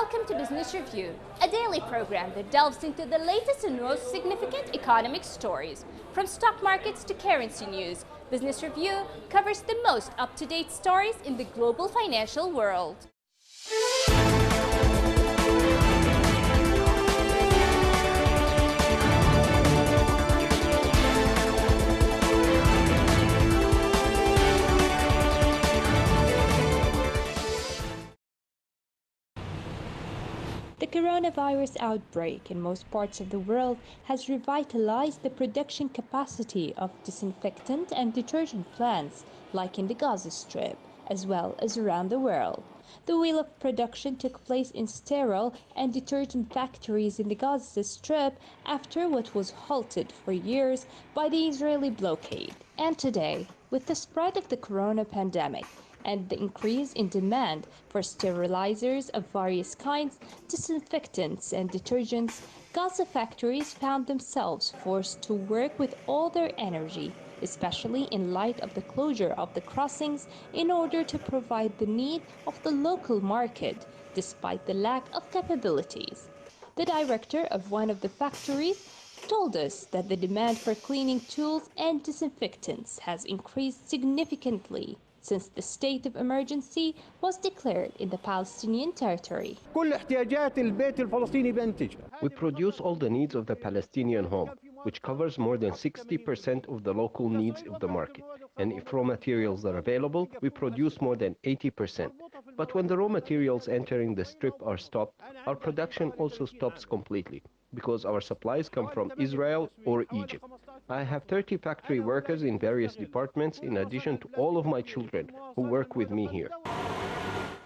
Welcome to Business Review, a daily program that delves into the latest and most significant economic stories. From stock markets to currency news, Business Review covers the most up-to-date stories in the global financial world. The coronavirus outbreak in most parts of the world has revitalized the production capacity of disinfectant and detergent plants, like in the Gaza Strip, as well as around the world. The wheel of production took place in sterile and detergent factories in the Gaza Strip after what was halted for years by the Israeli blockade. And today, with the spread of the corona pandemic, and the increase in demand for sterilizers of various kinds, disinfectants and detergents, Gaza factories found themselves forced to work with all their energy, especially in light of the closure of the crossings, in order to provide the need of the local market, despite the lack of capabilities. The director of one of the factories told us that the demand for cleaning tools and disinfectants has increased significantly since the state of emergency was declared in the Palestinian territory. We produce all the needs of the Palestinian home, which covers more than 60% of the local needs of the market. And if raw materials are available, we produce more than 80%. But when the raw materials entering the strip are stopped, our production also stops completely, because our supplies come from Israel or Egypt. I have 30 factory workers in various departments, in addition to all of my children who work with me here.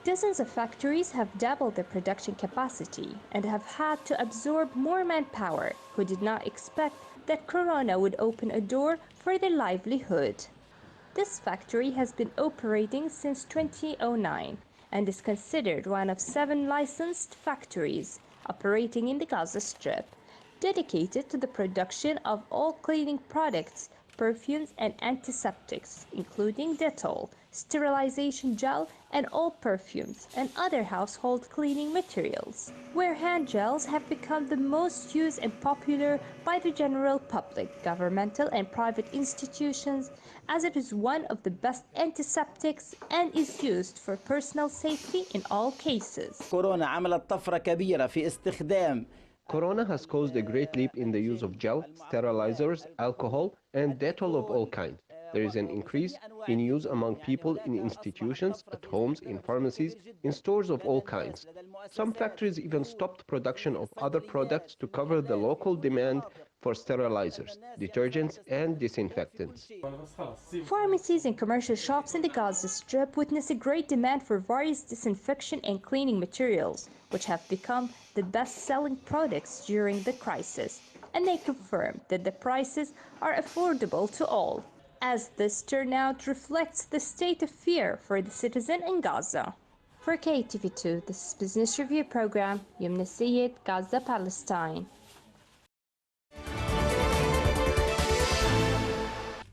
Dozens of factories have doubled their production capacity and have had to absorb more manpower who did not expect that Corona would open a door for their livelihood. This factory has been operating since 2009 and is considered one of 7 licensed factories operating in the Gaza Strip, dedicated to the production of all cleaning products, perfumes and antiseptics, including Dettol, sterilization gel, and all perfumes and other household cleaning materials, where hand gels have become the most used and popular by the general public, governmental and private institutions, as it is one of the best antiseptics and is used for personal safety in all cases. Corona has caused a great leap in the use of gel, sterilizers, alcohol, and Dettol of all kinds. There is an increase in use among people in institutions, at homes, in pharmacies, in stores of all kinds. Some factories even stopped production of other products to cover the local demand for sterilizers, detergents, and disinfectants. Pharmacies and commercial shops in the Gaza Strip witness a great demand for various disinfection and cleaning materials, which have become the best-selling products during the crisis, and they confirm that the prices are affordable to all, as this turnout reflects the state of fear for the citizen in Gaza. For KTV2, this is Business Review Program, Yumna Sayed, Gaza, Palestine.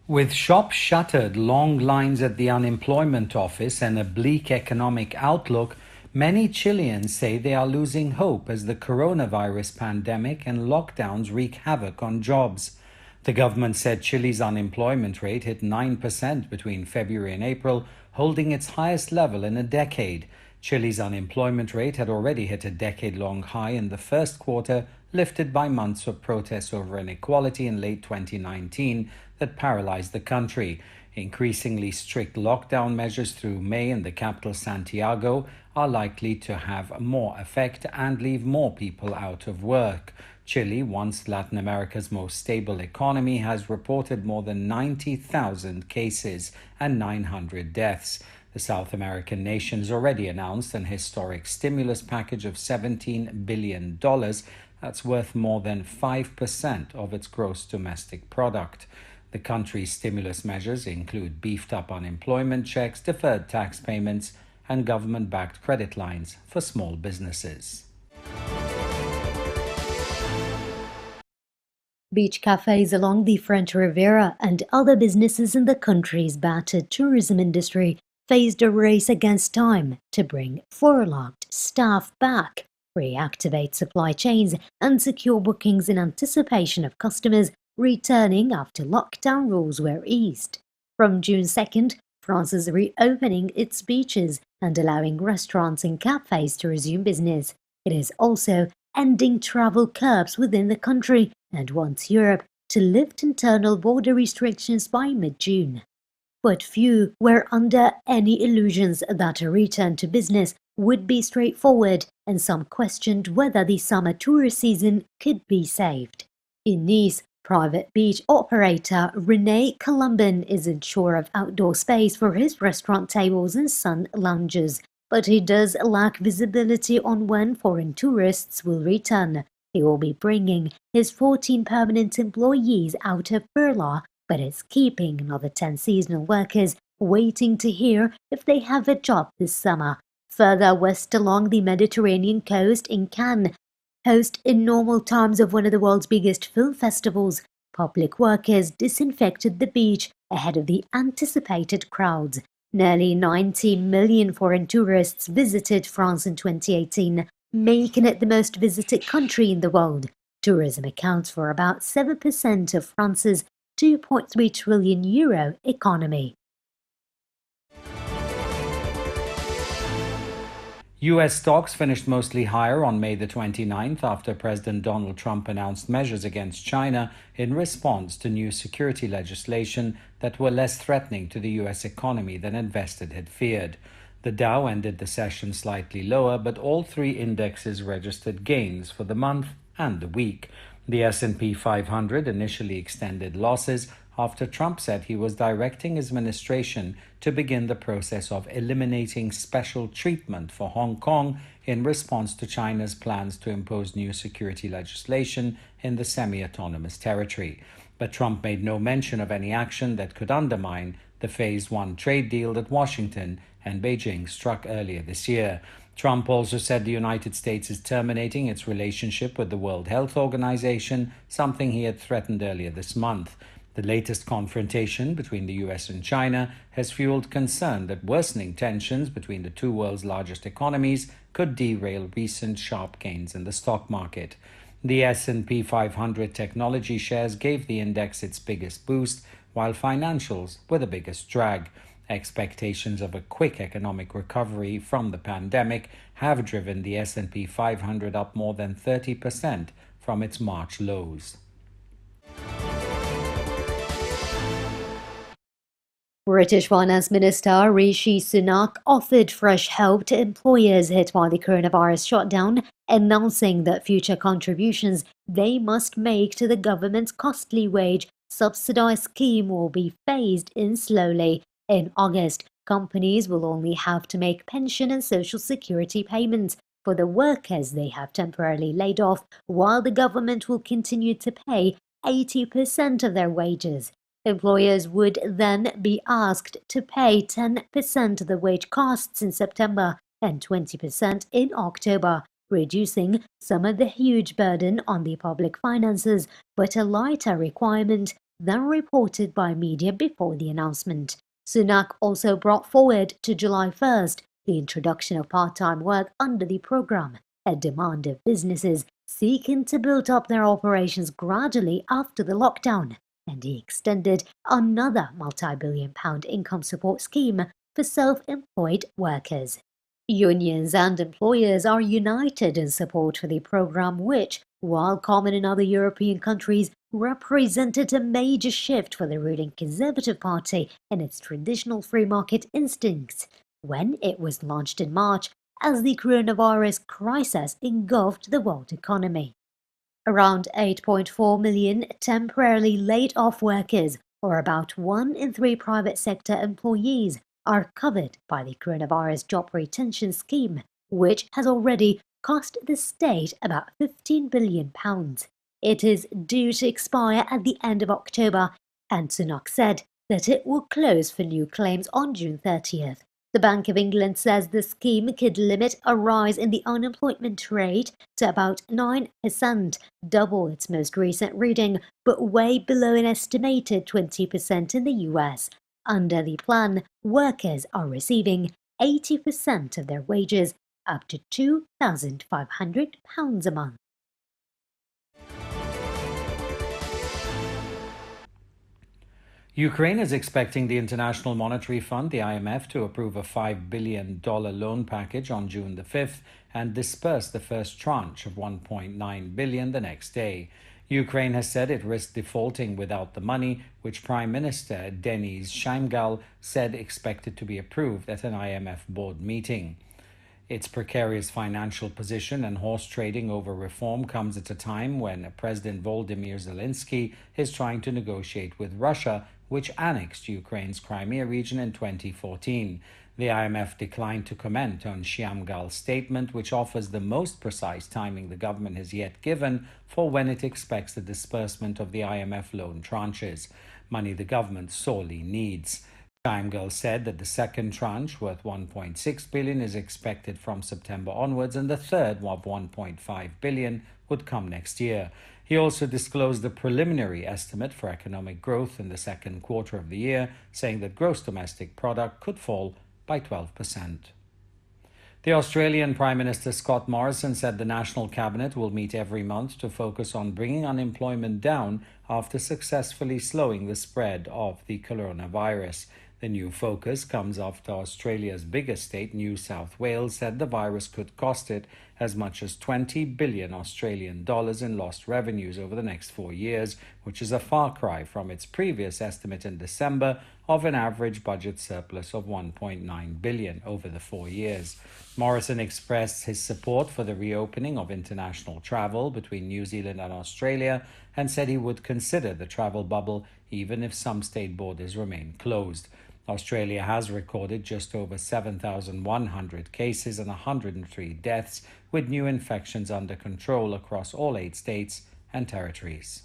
With shops shuttered, long lines at the unemployment office, and a bleak economic outlook, many Chileans say they are losing hope as the coronavirus pandemic and lockdowns wreak havoc on jobs. The government said Chile's unemployment rate hit 9% between February and April, holding its highest level in a decade. Chile's unemployment rate had already hit a decade-long high in the first quarter, lifted by months of protests over inequality in late 2019 that paralyzed the country. Increasingly strict lockdown measures through May in the capital Santiago are likely to have more effect and leave more people out of work. Chile, once Latin America's most stable economy, has reported more than 90,000 cases and 900 deaths. The South American nation has already announced an historic stimulus package of $17 billion that's worth more than 5% of its gross domestic product. The country's stimulus measures include beefed-up unemployment checks, deferred tax payments, and government-backed credit lines for small businesses. Beach cafes along the French Riviera and other businesses in the country's battered tourism industry faced a race against time to bring furloughed staff back reactivate supply chains, and secure bookings in anticipation of customers returning after lockdown rules were eased. From June 2nd, France is reopening its beaches and allowing restaurants and cafes to resume business. It is also ending travel curbs within the country and wants Europe to lift internal border restrictions by mid-June. But few were under any illusions that a return to business would be straightforward, and some questioned whether the summer tourist season could be saved. In Nice, private beach operator René Colomban isn't sure of outdoor space for his restaurant tables and sun lounges, but he does lack visibility on when foreign tourists will return. He will be bringing his 14 permanent employees out of furlough, but is keeping another 10 seasonal workers waiting to hear if they have a job this summer. Further west along the Mediterranean coast in Cannes, host in normal times of one of the world's biggest film festivals, public workers disinfected the beach ahead of the anticipated crowds. Nearly 19 million foreign tourists visited France in 2018, making it the most visited country in the world. Tourism accounts for about 7% of France's €2.3 trillion economy. U.S. stocks finished mostly higher on May the 29th after President Donald Trump announced measures against China in response to new security legislation that were less threatening to the U.S. economy than investors had feared. The Dow ended the session slightly lower, but all three indexes registered gains for the month and the week. The S&P 500 initially extended losses after Trump said he was directing his administration to begin the process of eliminating special treatment for Hong Kong in response to China's plans to impose new security legislation in the semi-autonomous territory. But Trump made no mention of any action that could undermine the Phase 1 trade deal that Washington and Beijing struck earlier this year. Trump also said the United States is terminating its relationship with the World Health Organization, something he had threatened earlier this month. The latest confrontation between the US and China has fueled concern that worsening tensions between the two world's largest economies could derail recent sharp gains in the stock market. The S&P 500 technology shares gave the index its biggest boost, while financials were the biggest drag. Expectations of a quick economic recovery from the pandemic have driven the S&P 500 up more than 30% from its March lows. British Finance Minister Rishi Sunak offered fresh hope to employers hit by the coronavirus shutdown, announcing that future contributions they must make to the government's costly wage subsidised scheme will be phased in slowly. In August, companies will only have to make pension and social security payments for the workers they have temporarily laid off, while the government will continue to pay 80% of their wages. Employers would then be asked to pay 10% of the wage costs in September and 20% in October, reducing some of the huge burden on the public finances, but a lighter requirement than reported by media before the announcement. Sunak also brought forward to July 1st the introduction of part-time work under the program, a demand of businesses seeking to build up their operations gradually after the lockdown. And he extended another multi-billion-pound income support scheme for self-employed workers. Unions and employers are united in support for the program, which, while common in other European countries, represented a major shift for the ruling Conservative Party and its traditional free market instincts when it was launched in March as the coronavirus crisis engulfed the world economy. Around 8.4 million temporarily laid-off workers, or about 1 in 3 private sector employees, are covered by the Coronavirus Job Retention Scheme, which has already cost the state about £15 billion. It is due to expire at the end of October, and Sunak said that it will close for new claims on June 30th. The Bank of England says the scheme could limit a rise in the unemployment rate to about 9%, double its most recent reading, but way below an estimated 20% in the US. Under the plan, workers are receiving 80% of their wages up to £2,500 a month. Ukraine is expecting the International Monetary Fund, the IMF, to approve a $5 billion loan package on June the 5th and disperse the first tranche of $1.9 billion the next day. Ukraine has said it risked defaulting without the money, which Prime Minister Denis Shmyhal said expected to be approved at an IMF board meeting. Its precarious financial position and horse trading over reform comes at a time when President Volodymyr Zelensky is trying to negotiate with Russia, which annexed Ukraine's Crimea region in 2014. The IMF declined to comment on Shmyhal's statement, which offers the most precise timing the government has yet given for when it expects the disbursement of the IMF loan tranches, money the government sorely needs. Shmyhal said that the second tranche, worth $1.6 billion, is expected from September onwards, and the third, of $1.5 billion, would come next year. He also disclosed the preliminary estimate for economic growth in the second quarter of the year, saying that gross domestic product could fall by 12%. The Australian Prime Minister Scott Morrison said the National Cabinet will meet every month to focus on bringing unemployment down after successfully slowing the spread of the coronavirus. The new focus comes after Australia's biggest state, New South Wales, said the virus could cost it as much as 20 billion Australian dollars in lost revenues over the next 4 years, which is a far cry from its previous estimate in December of an average budget surplus of 1.9 billion over the 4 years. Morrison expressed his support for the reopening of international travel between New Zealand and Australia and said he would consider the travel bubble even if some state borders remain closed. Australia has recorded just over 7,100 cases and 103 deaths, with new infections under control across all 8 states and territories.